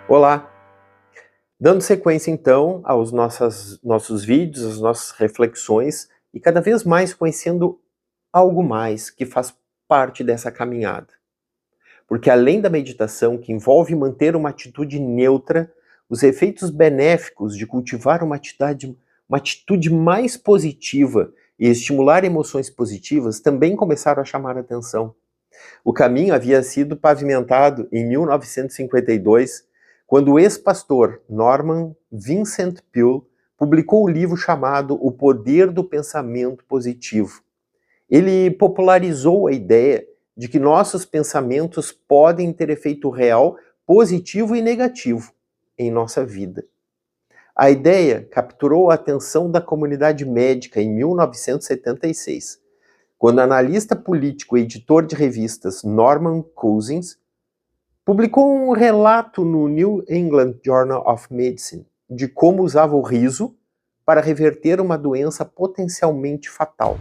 Olá! Dando sequência então aos nossos vídeos, às nossas reflexões e cada vez mais conhecendo algo mais que faz parte dessa caminhada. Porque além da meditação, que envolve manter uma atitude neutra, os efeitos benéficos de cultivar uma atitude mais positiva e estimular emoções positivas também começaram a chamar a atenção. O caminho havia sido pavimentado em 1952, quando o ex-pastor Norman Vincent Peale publicou o livro chamado O Poder do Pensamento Positivo. Ele popularizou a ideia de que nossos pensamentos podem ter efeito real, positivo e negativo em nossa vida. A ideia capturou a atenção da comunidade médica em 1976, quando o analista político e editor de revistas Norman Cousins publicou um relato no New England Journal of Medicine de como usava o riso para reverter uma doença potencialmente fatal.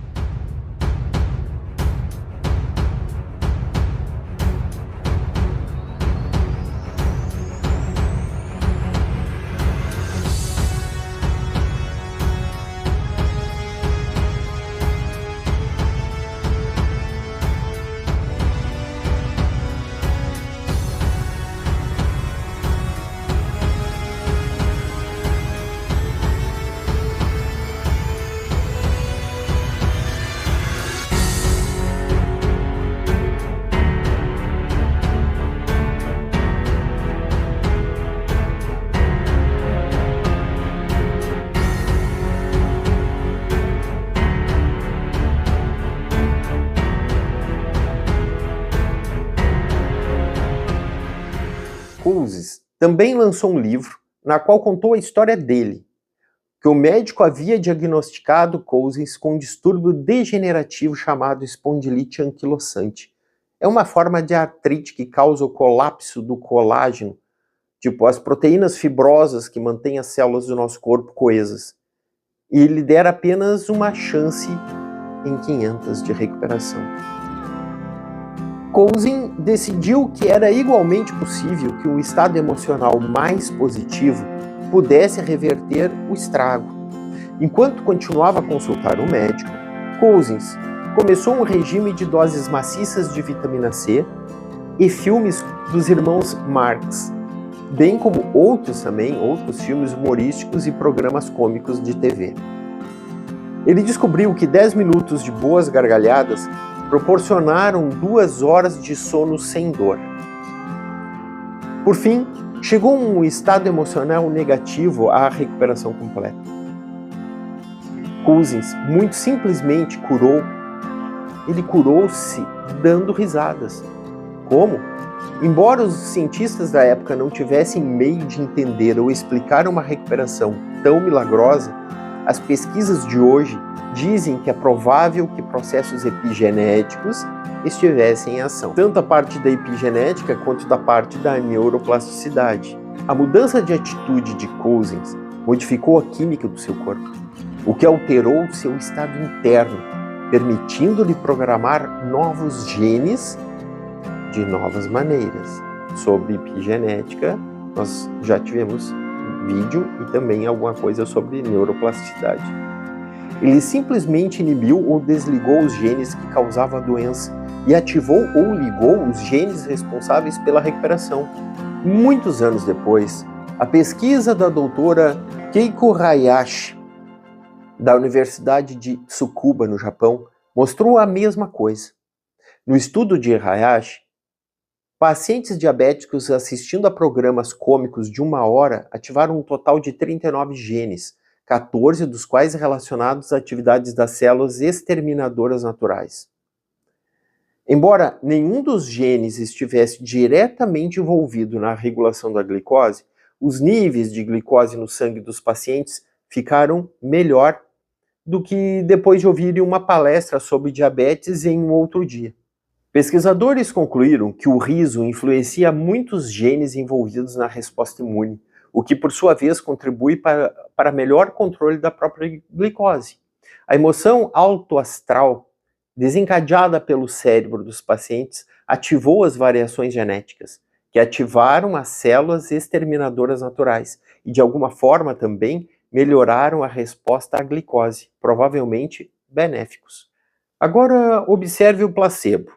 Cousins também lançou um livro na qual contou a história dele, que o médico havia diagnosticado Cousins com um distúrbio degenerativo chamado espondilite anquilosante. É uma forma de artrite que causa o colapso do colágeno, tipo as proteínas fibrosas que mantêm as células do nosso corpo coesas, e lhe dera apenas uma chance em 500 de recuperação. Cousins decidiu que era igualmente possível que um estado emocional mais positivo pudesse reverter o estrago. Enquanto continuava a consultar o médico, Cousins começou um regime de doses maciças de vitamina C e filmes dos irmãos Marx, bem como outros filmes humorísticos e programas cômicos de TV. Ele descobriu que 10 minutos de boas gargalhadas proporcionaram 2 horas de sono sem dor. Por fim, chegou um estado emocional negativo à recuperação completa. Cousins muito simplesmente curou-se dando risadas. Como? Embora os cientistas da época não tivessem meio de entender ou explicar uma recuperação tão milagrosa, as pesquisas de hoje dizem que é provável que processos epigenéticos estivessem em ação, tanto a parte da epigenética quanto da parte da neuroplasticidade. A mudança de atitude de Cousins modificou a química do seu corpo, o que alterou seu estado interno, permitindo-lhe programar novos genes de novas maneiras. Sobre epigenética, nós já tivemos vídeo e também alguma coisa sobre neuroplasticidade. Ele simplesmente inibiu ou desligou os genes que causavam a doença e ativou ou ligou os genes responsáveis pela recuperação. Muitos anos depois, a pesquisa da doutora Keiko Hayashi, da Universidade de Tsukuba, no Japão, mostrou a mesma coisa. No estudo de Hayashi, pacientes diabéticos assistindo a programas cômicos de 1 hora ativaram um total de 39 genes, 14 dos quais relacionados às atividades das células exterminadoras naturais. Embora nenhum dos genes estivesse diretamente envolvido na regulação da glicose, os níveis de glicose no sangue dos pacientes ficaram melhor do que depois de ouvirem uma palestra sobre diabetes em um outro dia. Pesquisadores concluíram que o riso influencia muitos genes envolvidos na resposta imune, o que por sua vez contribui para melhor controle da própria glicose. A emoção autoastral, desencadeada pelo cérebro dos pacientes, ativou as variações genéticas, que ativaram as células exterminadoras naturais e, de alguma forma, também melhoraram a resposta à glicose, provavelmente benéficos. Agora, observe o placebo.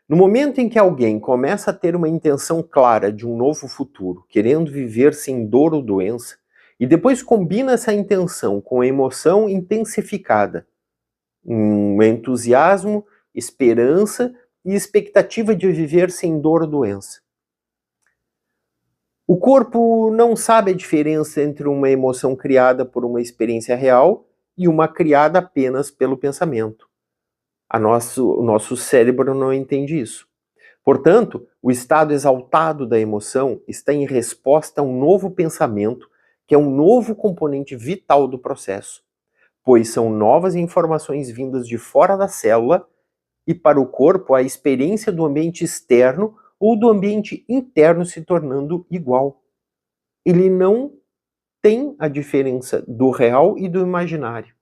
No momento em que alguém começa a ter uma intenção clara de um novo futuro, querendo viver sem dor ou doença, e depois combina essa intenção com a emoção intensificada, um entusiasmo, esperança e expectativa de viver sem dor ou doença. O corpo não sabe a diferença entre uma emoção criada por uma experiência real e uma criada apenas pelo pensamento. O nosso cérebro não entende isso. Portanto, o estado exaltado da emoção está em resposta a um novo pensamento, que é um novo componente vital do processo, pois são novas informações vindas de fora da célula e para o corpo a experiência do ambiente externo ou do ambiente interno se tornando igual. Ele não tem a diferença do real e do imaginário.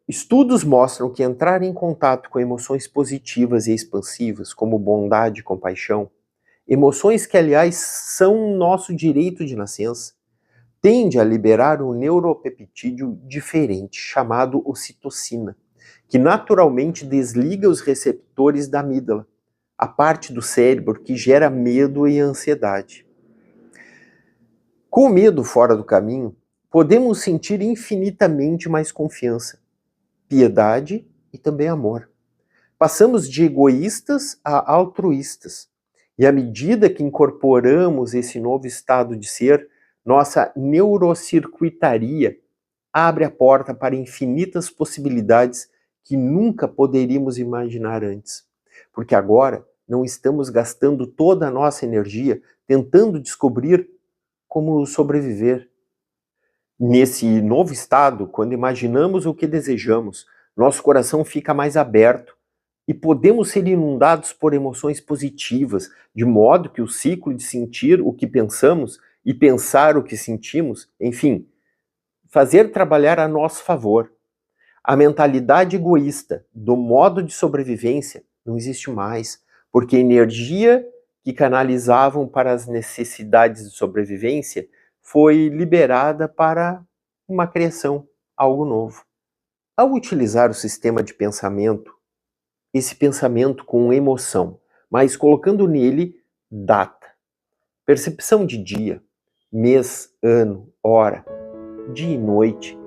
Estudos mostram que entrar em contato com emoções positivas e expansivas, como bondade e compaixão, emoções que, aliás, são nosso direito de nascença, tende a liberar um neuropeptídeo diferente, chamado ocitocina, que naturalmente desliga os receptores da amígdala, a parte do cérebro que gera medo e ansiedade. Com o medo fora do caminho, podemos sentir infinitamente mais confiança, piedade e também amor. Passamos de egoístas a altruístas. E à medida que incorporamos esse novo estado de ser, nossa neurocircuitaria abre a porta para infinitas possibilidades que nunca poderíamos imaginar antes. Porque agora não estamos gastando toda a nossa energia tentando descobrir como sobreviver. Nesse novo estado, quando imaginamos o que desejamos, nosso coração fica mais aberto e podemos ser inundados por emoções positivas, de modo que o ciclo de sentir o que pensamos e pensar o que sentimos, enfim, fazer trabalhar a nosso favor. A mentalidade egoísta do modo de sobrevivência não existe mais, porque a energia que canalizavam para as necessidades de sobrevivência foi liberada para uma criação, algo novo. Ao utilizar o sistema de pensamento, esse pensamento com emoção, mas colocando nele data, percepção de dia, mês, ano, hora, dia e noite,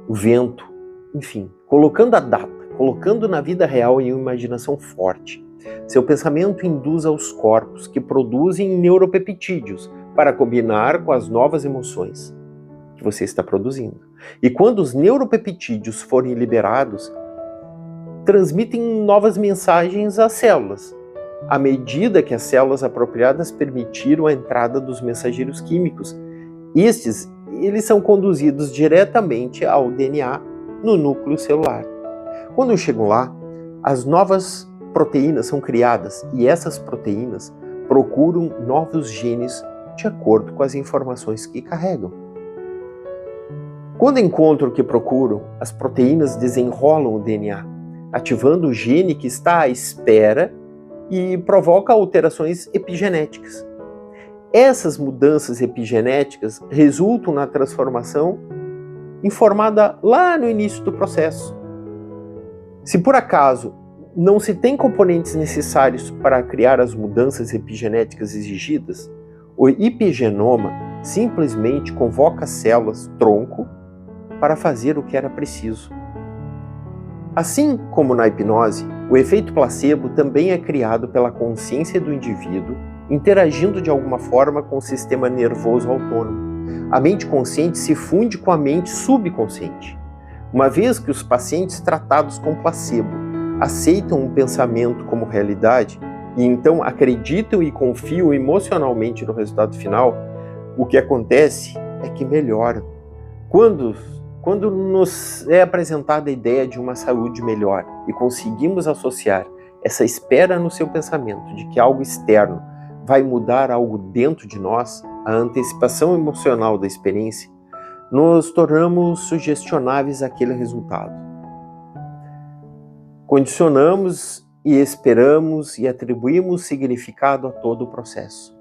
o vento, enfim, colocando a data, colocando na vida real em uma imaginação forte. Seu pensamento induz aos corpos que produzem neuropeptídeos para combinar com as novas emoções que você está produzindo. E quando os neuropeptídeos forem liberados, transmitem novas mensagens às células, à medida que as células apropriadas permitiram a entrada dos mensageiros químicos. Eles são conduzidos diretamente ao DNA no núcleo celular. Quando chegam lá, as novas proteínas são criadas e essas proteínas procuram novos genes de acordo com as informações que carregam. Quando encontram o que procuram, as proteínas desenrolam o DNA, ativando o gene que está à espera e provoca alterações epigenéticas. Essas mudanças epigenéticas resultam na transformação informada lá no início do processo. Se por acaso não se tem componentes necessários para criar as mudanças epigenéticas exigidas, o epigenoma simplesmente convoca células tronco para fazer o que era preciso. Assim como na hipnose, o efeito placebo também é criado pela consciência do indivíduo interagindo de alguma forma com o sistema nervoso autônomo. A mente consciente se funde com a mente subconsciente. Uma vez que os pacientes tratados com placebo aceitam um pensamento como realidade e então acreditam e confiam emocionalmente no resultado final, o que acontece é que melhoram. Quando nos é apresentada a ideia de uma saúde melhor e conseguimos associar essa espera no seu pensamento de que algo externo vai mudar algo dentro de nós, a antecipação emocional da experiência, nos tornamos sugestionáveis àquele resultado. Condicionamos e esperamos e atribuímos significado a todo o processo.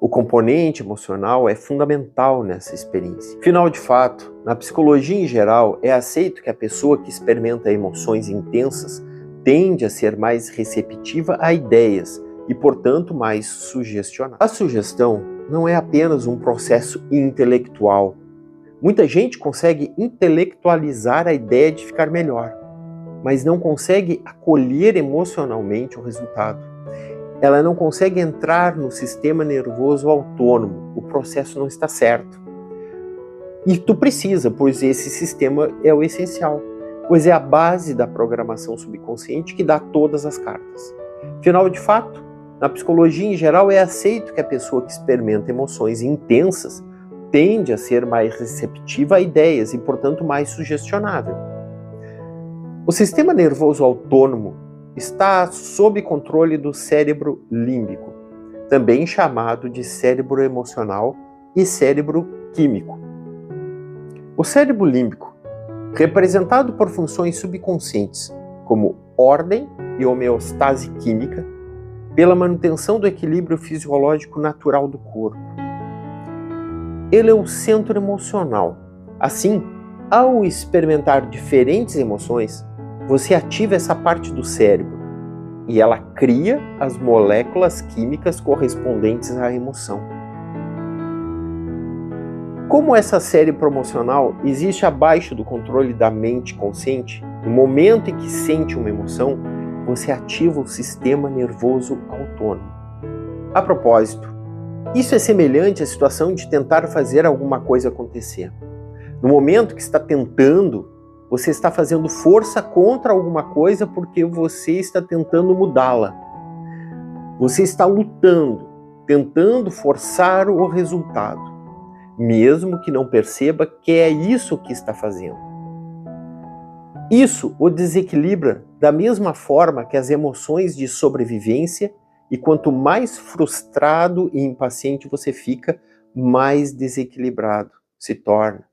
O componente emocional é fundamental nessa experiência. Afinal, de fato, na psicologia em geral, é aceito que a pessoa que experimenta emoções intensas tende a ser mais receptiva a ideias e, portanto, mais sugestionável. A sugestão não é apenas um processo intelectual. Muita gente consegue intelectualizar a ideia de ficar melhor, mas não consegue acolher emocionalmente o resultado. Ela não consegue entrar no sistema nervoso autônomo. O processo não está certo. E tu precisa, pois esse sistema é o essencial, pois é a base da programação subconsciente que dá todas as cartas. Afinal, de fato, na psicologia em geral é aceito que a pessoa que experimenta emoções intensas tende a ser mais receptiva a ideias e, portanto, mais sugestionável. O sistema nervoso autônomo está sob controle do cérebro límbico, também chamado de cérebro emocional e cérebro químico. O cérebro límbico, representado por funções subconscientes como ordem e homeostase química, pela manutenção do equilíbrio fisiológico natural do corpo. Ele é o centro emocional. Assim, ao experimentar diferentes emoções, você ativa essa parte do cérebro e ela cria as moléculas químicas correspondentes à emoção. Como essa série promocional existe abaixo do controle da mente consciente, no momento em que sente uma emoção, você ativa o sistema nervoso autônomo. A propósito, isso é semelhante à situação de tentar fazer alguma coisa acontecer. No momento que está tentando, você está fazendo força contra alguma coisa porque você está tentando mudá-la. Você está lutando, tentando forçar o resultado, mesmo que não perceba que é isso que está fazendo. Isso o desequilibra da mesma forma que as emoções de sobrevivência, e quanto mais frustrado e impaciente você fica, mais desequilibrado se torna.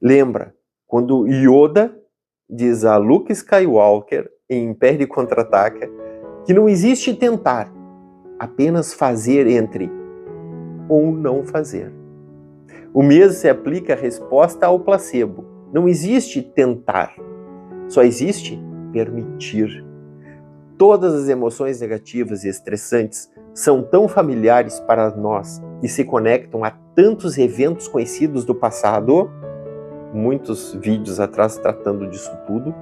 Lembra, quando Yoda diz a Luke Skywalker em Império Contra-Ataca que não existe tentar, apenas fazer entre ou não fazer. O mesmo se aplica à resposta ao placebo. Não existe tentar, só existe permitir. Todas as emoções negativas e estressantes são tão familiares para nós e se conectam a tantos eventos conhecidos do passado, muitos vídeos atrás tratando disso tudo,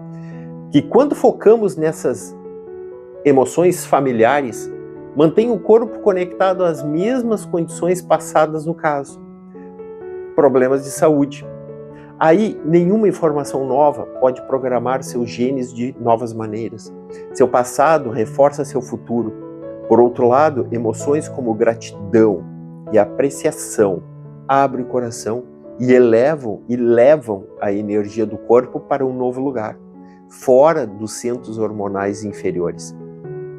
que quando focamos nessas emoções familiares, mantém o corpo conectado às mesmas condições passadas no caso. Problemas de saúde. Aí, nenhuma informação nova pode programar seus genes de novas maneiras. Seu passado reforça seu futuro. Por outro lado, emoções como gratidão e apreciação abrem o coração e levam a energia do corpo para um novo lugar, fora dos centros hormonais inferiores.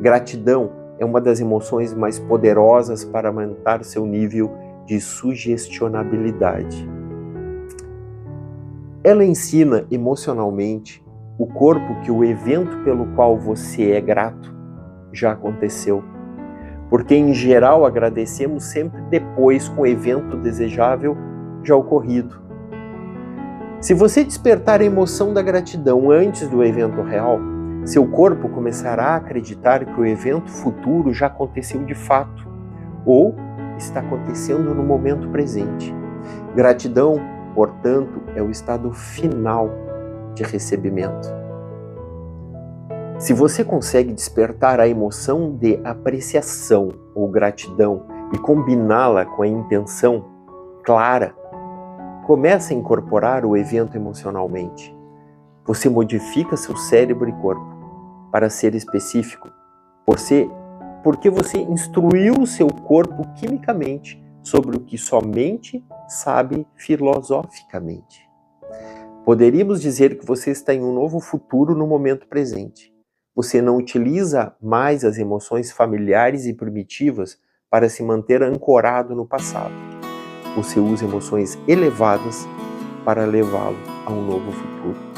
Gratidão é uma das emoções mais poderosas para aumentar seu nível de sugestionabilidade. Ela ensina emocionalmente o corpo que o evento pelo qual você é grato já aconteceu, porque em geral agradecemos sempre depois com o evento desejável já ocorrido. Se você despertar a emoção da gratidão antes do evento real, seu corpo começará a acreditar que o evento futuro já aconteceu de fato, ou está acontecendo no momento presente. Gratidão, portanto, é o estado final de recebimento. Se você consegue despertar a emoção de apreciação ou gratidão e combiná-la com a intenção clara, comece a incorporar o evento emocionalmente. Você modifica seu cérebro e corpo. Para ser específico, porque você instruiu o seu corpo quimicamente sobre o que somente sabe filosoficamente. Poderíamos dizer que você está em um novo futuro no momento presente. Você não utiliza mais as emoções familiares e primitivas para se manter ancorado no passado. Você usa emoções elevadas para levá-lo a um novo futuro.